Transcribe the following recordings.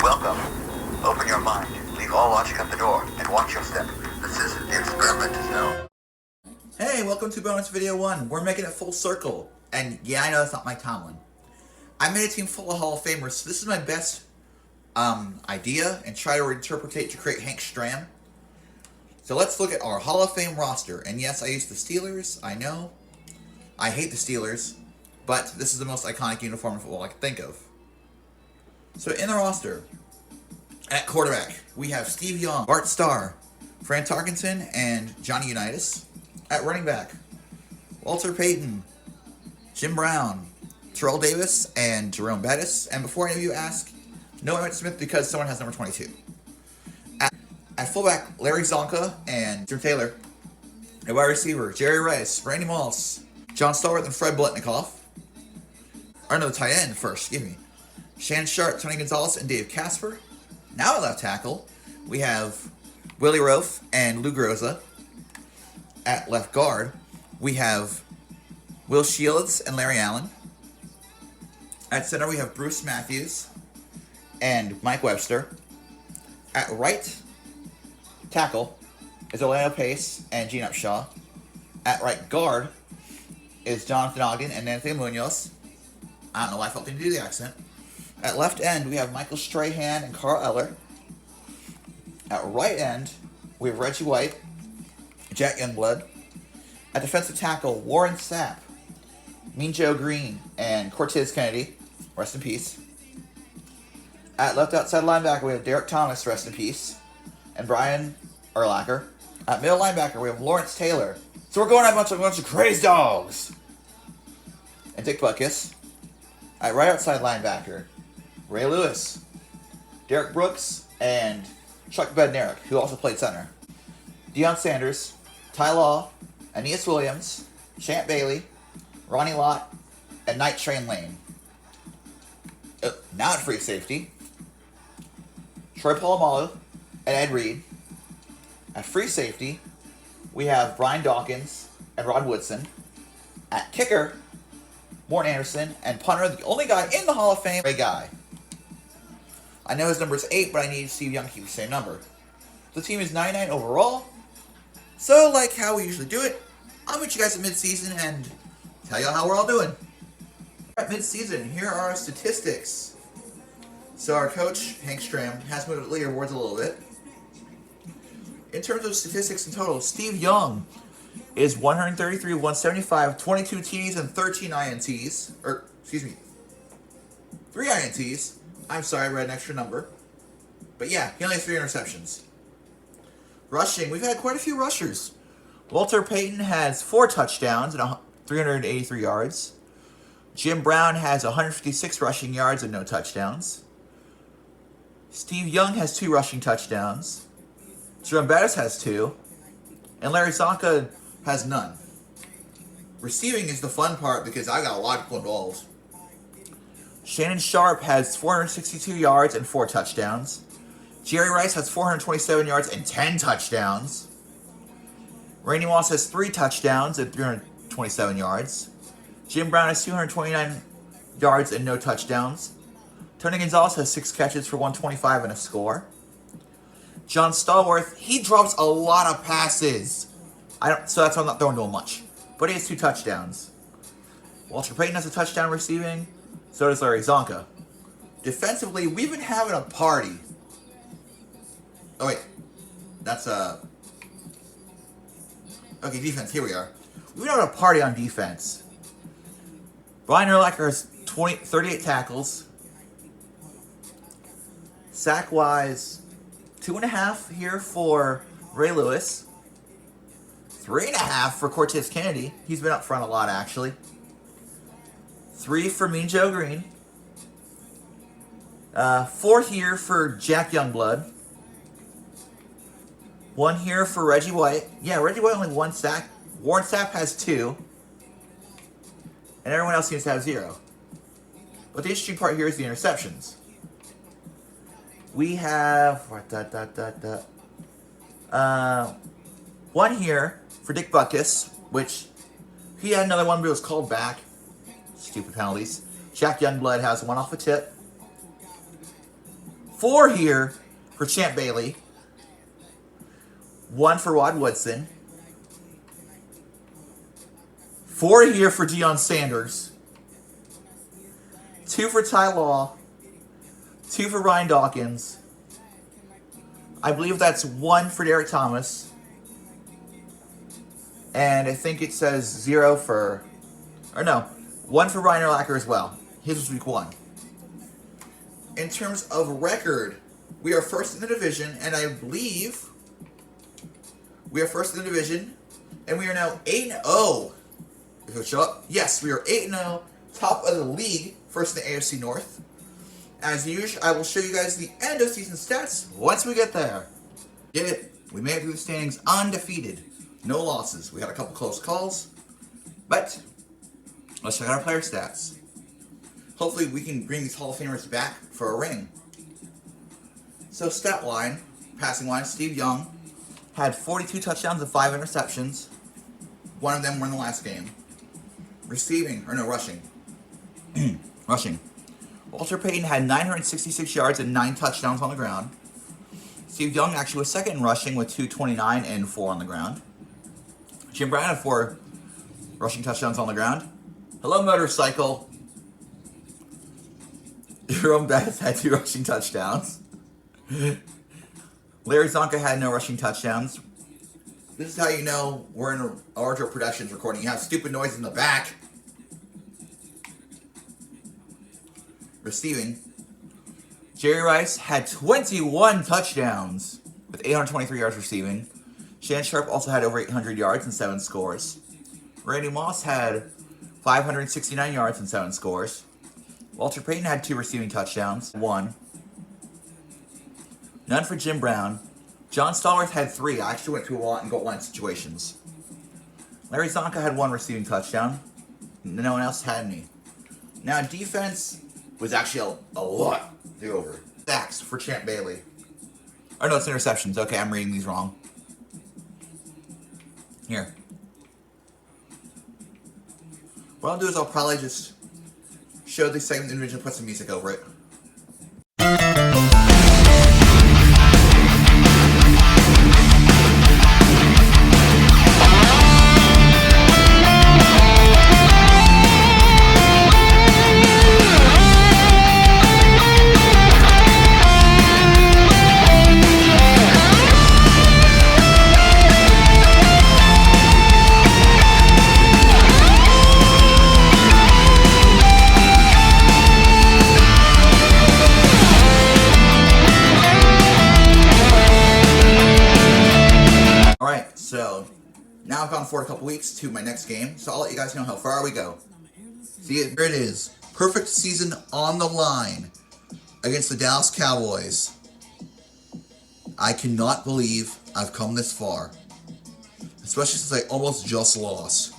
Welcome. Open your mind, leave all logic at the door, and watch your step. This is the experiment zone. Hey, welcome to bonus video 1. We're making it full circle. And yeah, I know that's not Mike Tomlin. I made a team full of Hall of Famers, so this is my best idea, and try to reinterpret to create Hank Stram. So let's look at our Hall of Fame roster. And yes, I used the Steelers, I know. I hate the Steelers, but this is the most iconic uniform in football I can think of. So in the roster, at quarterback, we have Steve Young, Bart Starr, Fran Tarkenton, and Johnny Unitas. At running back, Walter Payton, Jim Brown, Terrell Davis, and Jerome Bettis. And before any of you ask, no Emmett Smith because someone has number 22. At fullback, Larry Zonka and Jim Taylor. At wide receiver, Jerry Rice, Randy Moss, John Stallworth, and Fred Blitnikoff. Or no, the tight end first, excuse me. Shannon Sharp, Tony Gonzalez, and Dave Casper. Now at left tackle, we have Willie Roaf and Lou Groza. At left guard, we have Will Shields and Larry Allen. At center, we have Bruce Matthews and Mike Webster. At right tackle is Orlando Pace and Gene Upshaw. At right guard is Jonathan Ogden and Anthony Munoz. I don't know why I felt they needed to do the accent. At left end, we have Michael Strahan and Carl Eller. At right end, we have Reggie White, Jack Youngblood. At defensive tackle, Warren Sapp, Mean Joe Green, and Cortez Kennedy. Rest in peace. At left outside linebacker, we have Derek Thomas, rest in peace, and Brian Urlacher. At middle linebacker, we have Lawrence Taylor. So we're going to have a bunch of crazy dogs. And Dick Butkus. At right outside linebacker, Ray Lewis, Derek Brooks, and Chuck Bednarik, who also played center. Deion Sanders, Ty Law, Aeneas Williams, Champ Bailey, Ronnie Lott, and Night Train Lane. Now at free safety, Troy Polamalu and Ed Reed. At free safety, we have Brian Dawkins and Rod Woodson. At kicker, Morton Anderson, and punter, the only guy in the Hall of Fame, Ray Guy. I know his number is 8, but I need Steve Young to keep the same number. The team is 99 overall. So, like how we usually do it, I'll meet you guys at mid-season and tell you how we're all doing. At mid-season, here are our statistics. So our coach, Hank Stram, has moved the leaderboards a little bit. In terms of statistics in total, Steve Young is 133, 175, 22 TDs and 13 INTs. Or, excuse me, 3 INTs. I'm sorry, I read an extra number. But yeah, he only has 3 interceptions. Rushing, we've had quite a few rushers. Walter Payton has 4 touchdowns and 383 yards. Jim Brown has 156 rushing yards and no touchdowns. Steve Young has 2 rushing touchdowns. Jerome Bettis has 2. And Larry Zonka has none. Receiving is the fun part because I got a lot of people involved. Shannon Sharp has 462 yards and 4 touchdowns. Jerry Rice has 427 yards and 10 touchdowns. Randy Moss has 3 touchdowns and 327 yards. Jim Brown has 229 yards and no touchdowns. Tony Gonzalez has 6 catches for 125 and a score. John Stallworth, he drops a lot of passes. So that's why I'm not throwing to him much. But he has 2 touchdowns. Walter Payton has a touchdown receiving. So does Larry Zonka. Defensively, we've been having a party. Oh wait, that's okay, defense, here we are. We've been having a party on defense. Brian Urlacher has 38 tackles. Sack-wise, 2.5 here for Ray Lewis. 3.5 for Cortez Kennedy. He's been up front a lot, actually. 3 for Mean Joe Green. 4 here for Jack Youngblood. 1 here for Reggie White. Yeah, Reggie White only 1 sack. Warren Sapp has 2. And everyone else seems to have 0. But the interesting part here is the interceptions. We have 1 here for Dick Butkus, which he had another one but it was called back. Stupid penalties. Jack Youngblood has 1 off a tip. 4 here for Champ Bailey. 1 for Rod Woodson. 4 here for Deion Sanders. 2 for Ty Law. 2 for Ryan Dawkins. I believe that's 1 for Derek Thomas. And I think it says 0 for... Or no, 1 for Ryan Urlacher as well. His was week 1. In terms of record, we are first in the division, and I believe we are first in the division, and we are now 8-0. If it will show up, yes, we are 8-0, top of the league, first in the AFC North. As usual, I will show you guys the end of season stats once we get there. Get it? We made it through the standings undefeated. No losses. We had a couple close calls, but let's check out our player stats. Hopefully we can bring these Hall of Famers back for a ring. So stat line, passing line, Steve Young had 42 touchdowns and 5 interceptions. 1 of them were in the last game. Rushing. Rushing. Walter Payton had 966 yards and 9 touchdowns on the ground. Steve Young actually was second in rushing with 229 and 4 on the ground. Jim Brown had 4 rushing touchdowns on the ground. Hello, motorcycle. Jerome Bettis had 2 rushing touchdowns. Larry Zonka had no rushing touchdowns. This is how you know we're in a larger productions recording. You have stupid noise in the back. Receiving. Jerry Rice had 21 touchdowns with 823 yards receiving. Shannon Sharp also had over 800 yards and 7 scores. Randy Moss had 569 yards and 7 scores. Walter Payton had 2 receiving touchdowns. 1. None for Jim Brown. John Stallworth had 3. I actually went through a lot in goal line situations. Larry Zonka had 1 receiving touchdown. No one else had any. Now defense was actually a lot to go over. Sacks for Champ Bailey. Oh no, it's interceptions. Okay, I'm reading these wrong. Here. What I'll do is I'll probably just show this segment individually and put some music over it. So, now I've gone forward a couple weeks to my next game, so I'll let you guys know how far we go. See, here it is. Perfect season on the line against the Dallas Cowboys. I cannot believe I've come this far, especially since I almost just lost.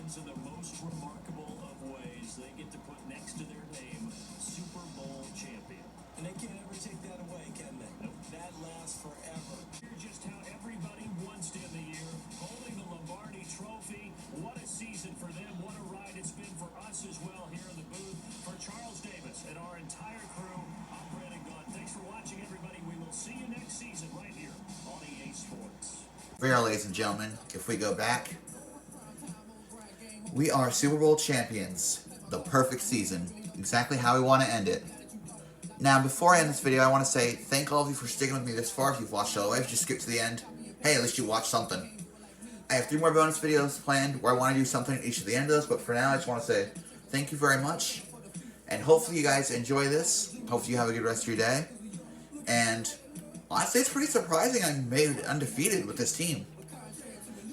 In the most remarkable of ways, they get to put next to their name Super Bowl champion. And they can't ever take that away, can they? Nope. That lasts forever. Here's just how everybody wants to end the year, holding the Lombardi Trophy. What a season for them. What a ride it's been for us as well here in the booth. For Charles Davis and our entire crew, I'm Brandon Gunn. Thanks for watching, everybody. We will see you next season right here on EA Sports. Well, ladies and gentlemen, if we go back, we are Super Bowl champions. The perfect season. Exactly how we want to end it. Now, before I end this video, I want to say thank all of you for sticking with me this far. If you've watched all the way, if you just skipped to the end, hey, at least you watched something. I have 3 more bonus videos planned where I want to do something at each of the end of those, but for now I just want to say thank you very much, and hopefully you guys enjoy this. Hopefully you have a good rest of your day, and honestly it's pretty surprising I made it undefeated with this team.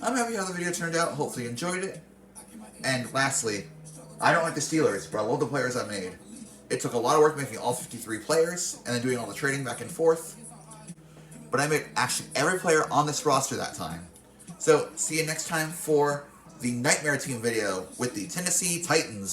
I'm happy how the video turned out, hopefully you enjoyed it, and lastly, I don't like the Steelers, but I love the players I made. It took a lot of work making all 53 players, and then doing all the trading back and forth, but I made actually every player on this roster that time. So, see you next time for the Nightmare Team video with the Tennessee Titans.